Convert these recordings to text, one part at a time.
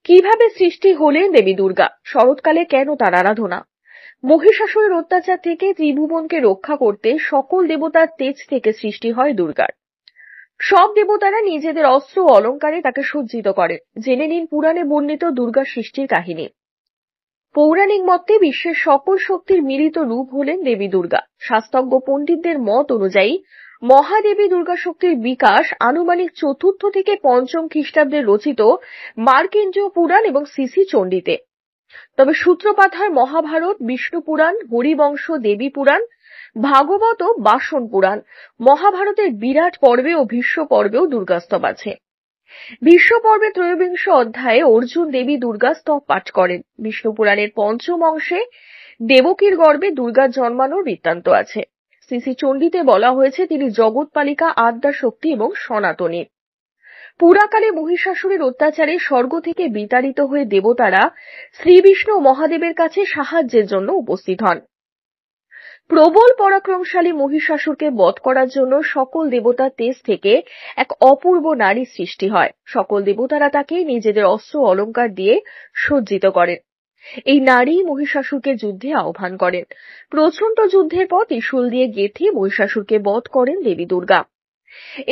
কিভাবে সৃষ্টি হলেন দেবী দুর্গা? শরৎকালে কেন তার আরাধনা? মহিষাসুরের অত্যাচার থেকে ত্রিভুবনকে রক্ষা করতে সকল দেবতার তেজ থেকে সৃষ্টি হয় দুর্গার। সব দেবতারা নিজেদের অস্ত্র ও অলঙ্কারে তাকে সজ্জিত করেন। জেনে নিন পুরাণে বর্ণিত দুর্গা সৃষ্টির কাহিনী। পৌরাণিক মতে বিশ্বের সকল শক্তির মিলিত রূপ হলেন দেবী দুর্গা। শাস্ত্রজ্ঞ পণ্ডিতদের মত অনুযায়ী মহাদেবী দুর্গা শক্তির বিকাশ আনুমানিক ৪র্থ থেকে ৫ম খ্রিস্টাব্দে রচিত মার্কণ্ডেয় পুরাণ এবং সিসি চণ্ডীতে। তবে সূত্রপাত হয় মহাভারত, বিষ্ণু পুরাণ, হরিবংশ, দেবী পুরাণ, ভাগবত ও বাসন পুরাণ। মহাভারতের বিরাট পর্বে ও ভীষ্ম পর্বেও দুর্গাস্তব আছে। ভীষ্ম পর্বে ৩৩ অধ্যায়ে অর্জুন দেবী দুর্গা স্তব পাঠ করেন। বিষ্ণু পুরাণের ৫ম অংশে দেবকীর গর্ভে দুর্গার জন্মানোর বৃত্তান্ত আছে। সিসি চণ্ডীতে বলা হয়েছে তিনি জগৎপালিকা, আদ্যা শক্তি এবং সনাতনী। পুরাকালে মহিষাসুরের অত্যাচারে স্বর্গ থেকে বিতাড়িত হয়ে দেবতারা শ্রী বিষ্ণু ও মহাদেবের কাছে সাহায্যের জন্য উপস্থিত হন। প্রবল পরাক্রমশালী মহিষাসুরকে বধ করার জন্য সকল দেবতার তেজ থেকে এক অপূর্ব নারী সৃষ্টি হয়। সকল দেবতারা তাকে নিজেদের অস্ত্র অলঙ্কার দিয়ে সজ্জিত করেন। এই নারী মহিষাসুরকে যুদ্ধে আহ্বান করেন। প্রচন্ড যুদ্ধের পর ত্রিশূল দিয়ে গেঁথে মহিষাসুরকে বধ করেন দেবী দুর্গা।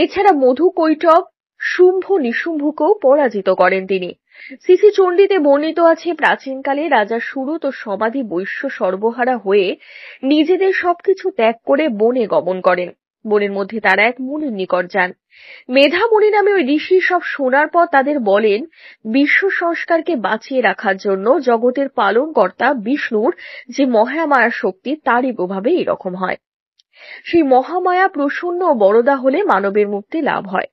এছাড়া মধু, কৈটব, শুম্ভ, নিশুম্ভকেও পরাজিত করেন তিনি। সিসি চণ্ডীতে বর্ণিত আছে প্রাচীনকালে রাজা সুরত ও সমাধি বৈশ্য সর্বহারা হয়ে নিজেদের সবকিছু ত্যাগ করে বনে গমন করেন। বনের মধ্যে তারা এক মুনির নিকট যান। মেধামুনি নামে ওই ঋষি সব শোনার পর তাদের বলেন বিশ্ব সংস্কারকে বাঁচিয়ে রাখার জন্য জগতের পালনকর্তা বিষ্ণুর যে মহামায়া শক্তি তারই প্রভাবে এরকম হয়। সেই মহামায়া প্রসন্ন ও বরদা হলে মানবের মুক্তি লাভ হয়।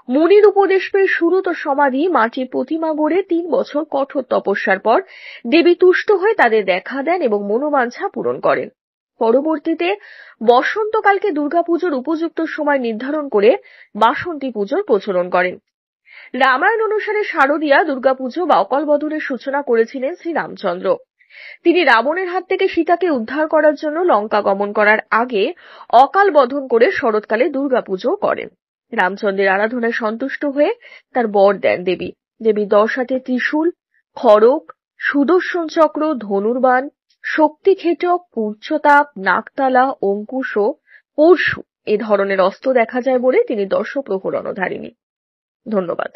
মুনির উপদেশ পেয়ে সুরত সমাধি মাটির প্রতিমা গড়ে ৩ বছর কঠোর তপস্যার পর দেবী তুষ্ট হয়ে তাদের দেখা দেন এবং মনোবাঞ্ছা পূরণ করেন। পরবর্তীতে বসন্তকালকে দুর্গাপুজোর উপযুক্ত সময় নির্ধারণ করে বাসন্তী পুজোর প্রচলন করেন। রামায়ণ অনুসারে শারদীয়া দুর্গাপুজো বা অকালবোধনের সূচনা করেছিলেন শ্রীরামচন্দ্র। তিনি রাবণের হাত থেকে সীতাকে উদ্ধার করার জন্য লঙ্কা গমন করার আগে অকাল বোধন করে শরৎকালে দুর্গাপুজো করেন। রামচন্দ্রের আরাধনায় সন্তুষ্ট হয়ে তার বর দেন দেবী। দেবী ১০ হাতে ত্রিশূল, খড়গ, সুদর্শন চক্র, ধনুর্বাণ, শক্তিখেটক, পূর্চতাপ, নাগতালা, অঙ্কুশ ও পরশু এ ধরনের অস্ত্র দেখা যায় বলে তিনি দশপ্রহরণধারিণী। ধন্যবাদ।